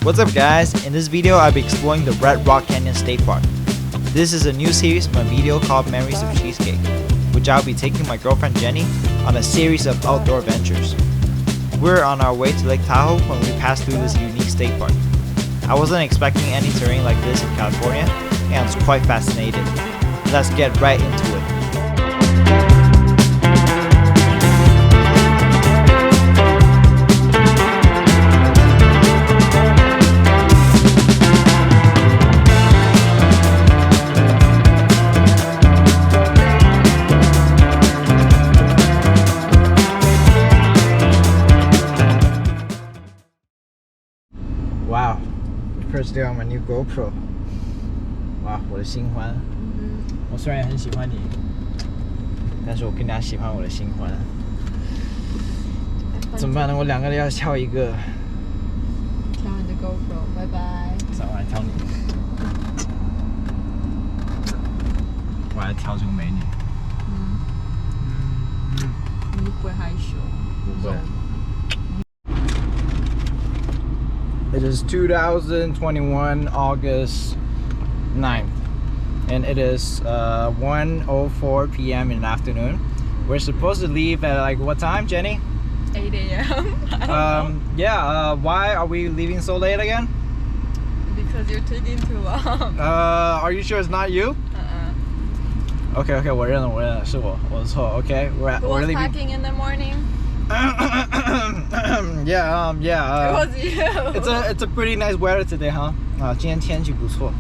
What's up guys, in this video I'll be exploring the Red Rock Canyon State Park. This is a new series from a video called Memories of Cheesecake, which I'll be taking my girlfriend Jenny on a series of outdoor adventures. We're on our way to Lake Tahoe when we pass through this unique state park. I wasn't expecting any terrain like this in California, and I was quite fascinated. Let's get right into it. Wow, first day on my new GoPro. 哇，我的新欢。我虽然很喜欢你，但是我更加喜欢我的新欢。怎么办呢？我两个人要挑一个。挑你的 GoPro， 拜拜。算了，我来挑你。我来挑这个美女。你不会害羞？不会。It is 2021 August 9th, and it is 1:04 p.m. in the afternoon. We're supposed to leave at like what time, Jenny? 8 a.m. Yeah. Why are we leaving so late again? Because you're taking too long. Are you sure it's not you? Okay, 我认了，是我的错。Okay, we're Who was leaving. packing in the morning? Yeah. It was you. It's a pretty nice weather today, huh? 今天天气不错。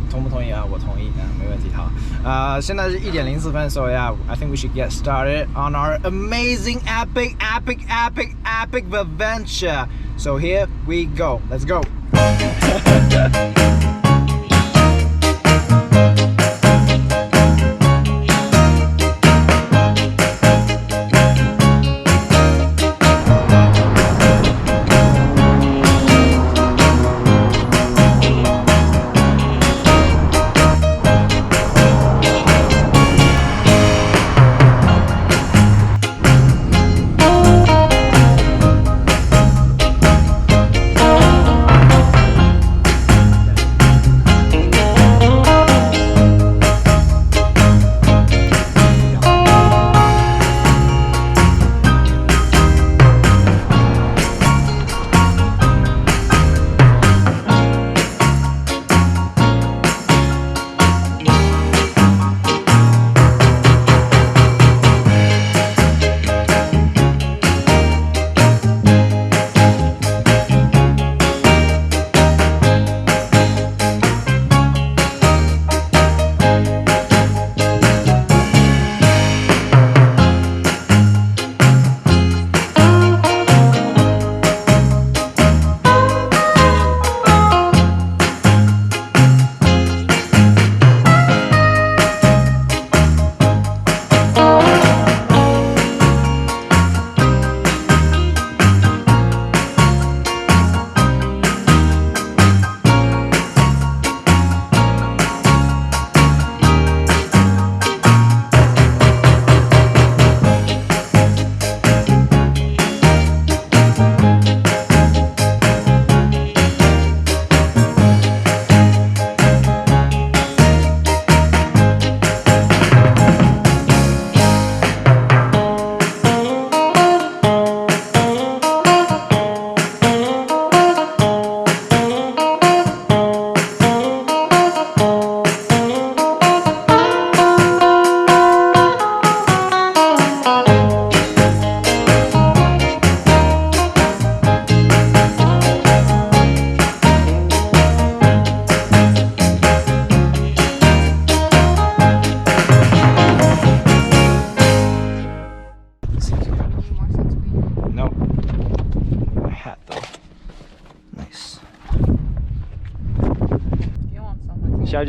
同不同意啊？我同意，没问题。好，现在是1点04分， so yeah, I think we should get started on our amazing, epic adventure. So here we go. Let's go. Nice.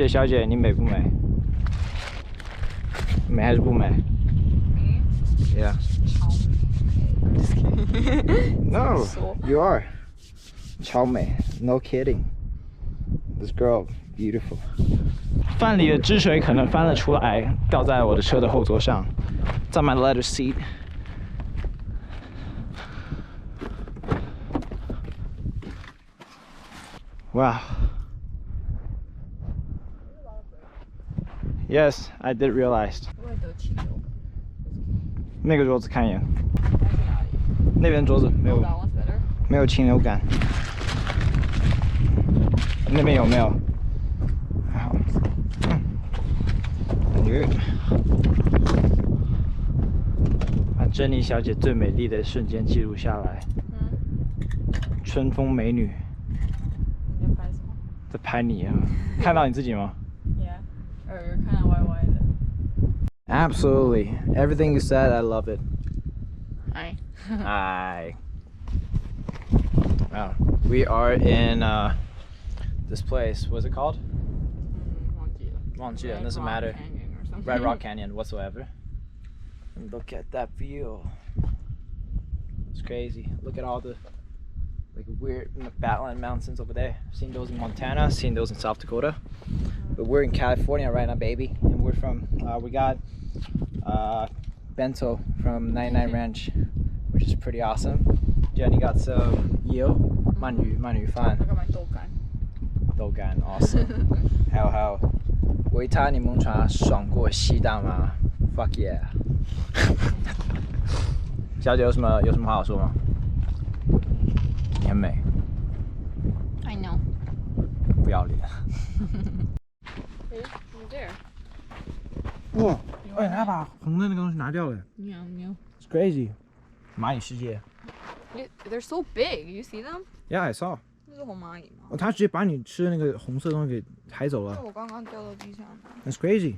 小姐，你美不美？美还是不美？ Yeah. No, you are. 超美 No kidding. This girl, beautiful. 饭里的汁水可能翻了出来，掉在我的车的后座上，在 my leather seat. Wow. Yes, I did realize. 外头汽油。那个桌子看一眼，还是哪里？那边桌子没有 Oh, that one's better. 没有禽流感。那边有没有？还好。把珍妮小姐最美丽的瞬间记录下来。春风美女。你在拍什么？在拍你啊！看到你自己吗 ？Yeah. 看到歪歪的。Absolutely. Everything you said, I love it. Hi. Hi. Wow. We are in this place. What's it called? 忘记了. Doesn't matter. Red Rock Canyon whatsoever. And look at that view. It's crazy. Look at all the like weird Badland Mountains over there. Seen those in Montana, seen those in South Dakota. But we're in California right now, baby. And we're from, we got bento from 99 Ranch, which is pretty awesome. Jenny got some eel, 鳗鱼饭. 那个买豆干。豆干 awesome. 还有维他柠檬茶爽过西大吗 ？Fuck yeah！ 小姐有什么话好说吗？你很美。I know. 不要脸。Hey, you're there. 哇！哎，他把红的那个东西拿掉了。Meow meow. It's crazy. 蚂蚁世界。They're so big. You see them? Yeah, I saw. 那是红蚂蚁吗？他直接把你吃的那个红色的东西给抬走了。我刚刚掉到地上了。That's crazy.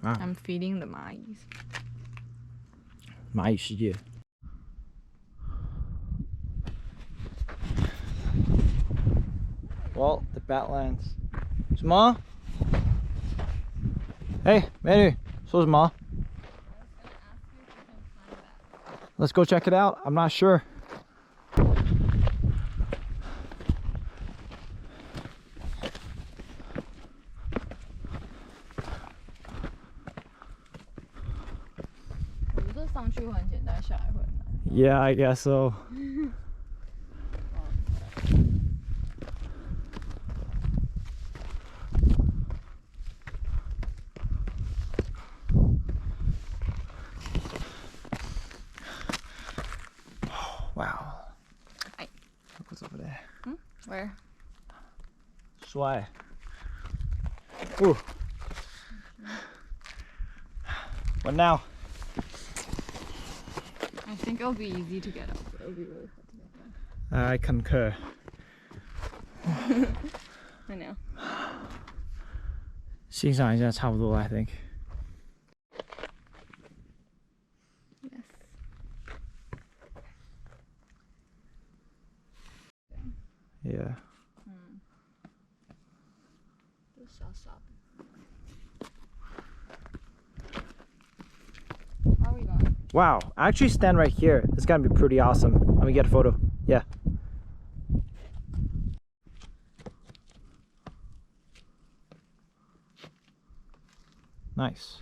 I'm feeding the 蚂蚁。蚂蚁世界。Well, the Badlands. 什么？哎，美女，说什么 ？Let's go check it out. I'm not sure. Yeah, I guess so. Wow. Hi. Look what's over there. Where? 帅。Ooh. What now? I think it'll be easy to get up. It'll be really hard to get down. I concur. I know. 欣赏一下差不多 I think. Yes. Yeah. How are we going? Wow, I actually stand right here. It's gonna be pretty awesome. Let me get a photo. Yeah. Nice.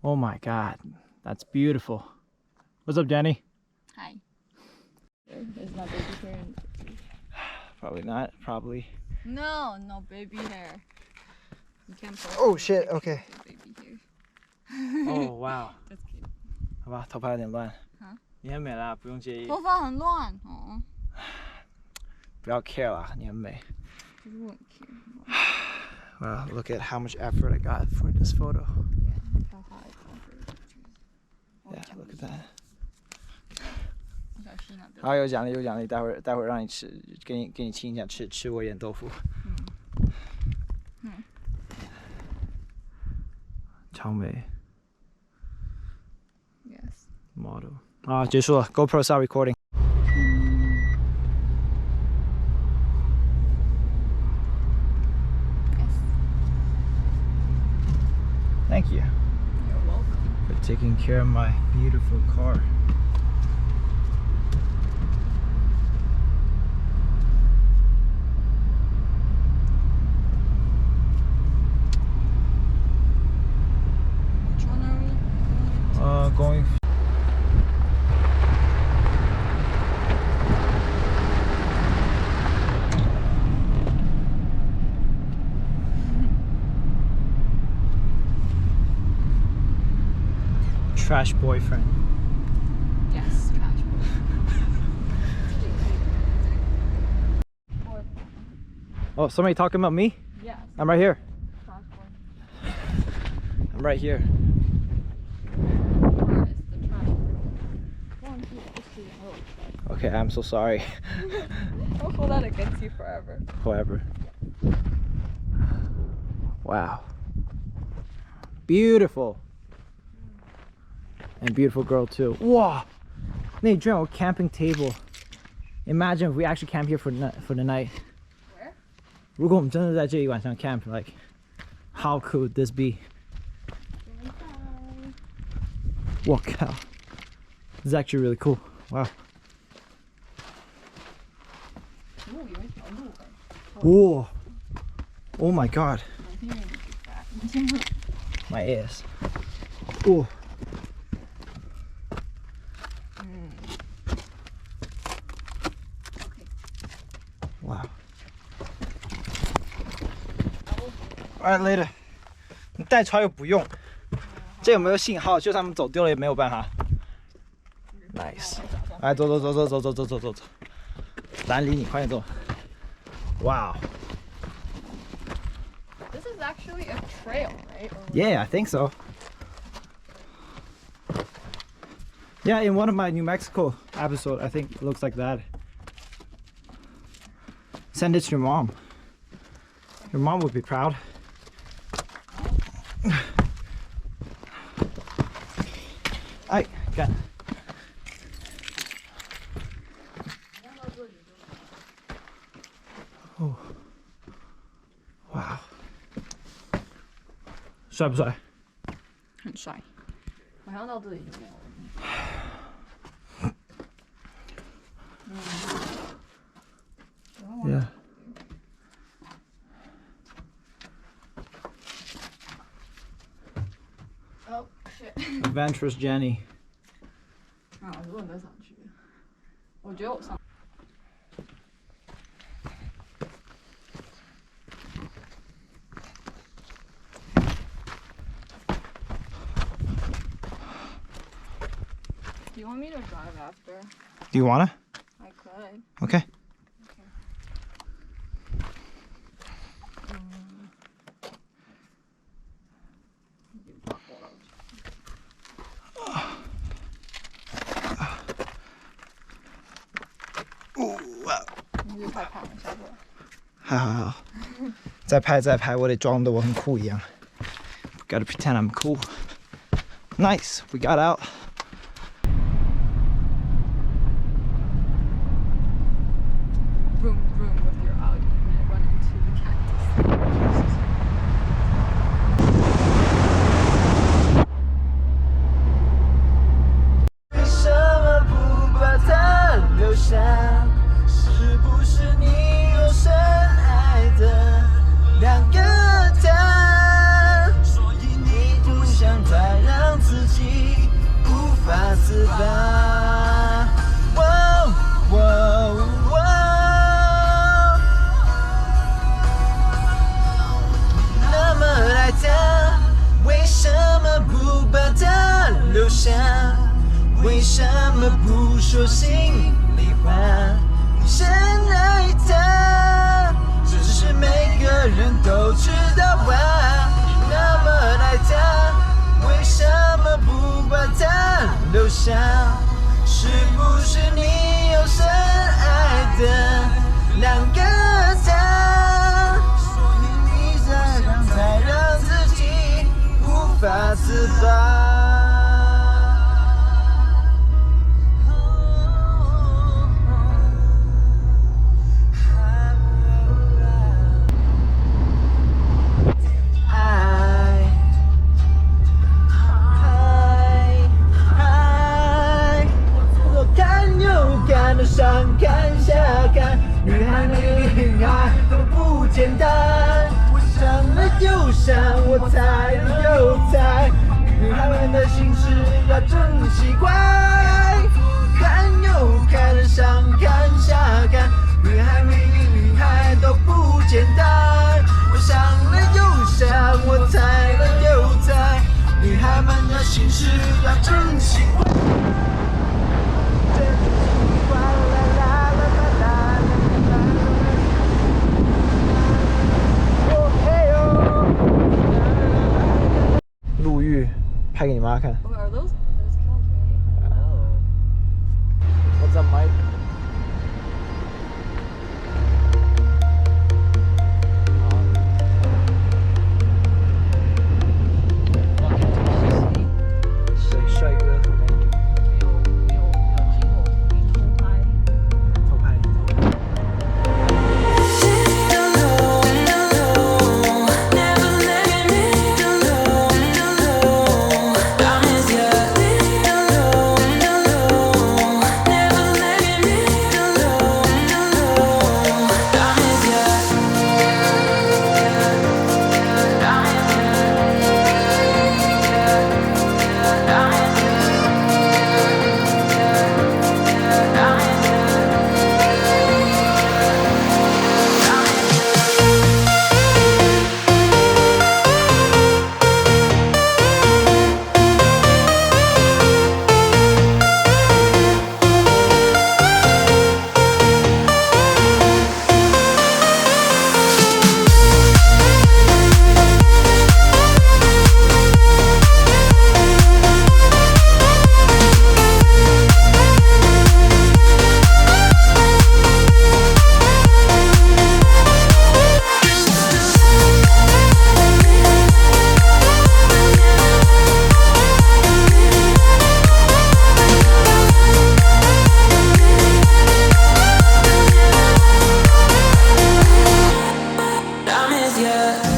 Oh my god, that's beautiful. What's up, Jenny? Hi. There's no baby hair. Probably not, probably. No baby hair. You can't post Oh shit, okay. baby hair. Oh wow. That's cute. 好吧，头发有点乱。啊？你很美啦，不用介意。头发很乱哦。不要 care 啦，你很美。可是我很 care. Wow, look at how much effort I got for this photo. Yeah, how hard I got for the pictures. Yeah, look at that. 小心啊！好，有奖励，有奖励，待会儿让你吃，给你亲一下，吃我演豆腐。超美。Yes. Model 啊，结束了 ，GoPro start recording. Yes. Thank you You're welcome. for taking care of my beautiful car. Which one are we? Going. trash boyfriend. Yes, trash boy. Oh, somebody talking about me? Yes. I'm right here. Trash boy. I'm right here. Where is the trash boy? 1, 2, 3, oh. Okay, I'm so sorry. I'll hold that against you forever. Forever. Wow. Beautiful. And beautiful girl too. Wow. 那居然有 camping table. Imagine if we actually camp here for the night. Where? 如果我们真的在这里晚上 camp, like, how could this be? 我靠. This is actually really cool. Wow. 有一条路哎。 Whoa. Oh my god. My My ears. Oh. Wow. Alright, later. 你带船又不用，这有没有信号？就算他们走丢了也没有办法。Nice. 来，走。咱离你，快点走。Wow. This is actually a trail, right? Yeah, I think so. Yeah, in one of my New Mexico episodes, I think it looks like that. Send it to your mom. Your mom would be proud. I got. Oh. Wow. 帅不帅？很帅。好像到这里就没有了。Yeah. Oh shit. Adventurous Jenny. 啊，如果你再上去，我觉得我上。Do you want me to drive after? Do you wanna? I could. Okay. Wow. 你是太胖了，小伙。好，再拍，我得装的我很酷一样。Gotta pretend I'm cool. Nice, we got out. Vroom vroom with your Audi and run into the cactus. 为什么不把它留下？是不是你有深爱的两个他？所以你不想再让自己无法自拔。那么爱他，为什么不把它留下？为什么不说心里话？你深爱他，只是每个人都知道吧。那么爱他，为什么不把它留下？是不是你有深爱的两个他？所以你才让自己无法自拔。上看下看，女孩女孩都不简单。我想了又想，我猜了又猜，女孩们的心事呀真奇怪。看又看，上看下看，女孩女孩都不简单。我想了又想，我猜了又猜，女孩们的心事呀真 Maka. Oh, are those cows, right? Oh. What's up, Mike? Fucking 帅哥和美女。有机会偷拍。偷拍。 I'm with you.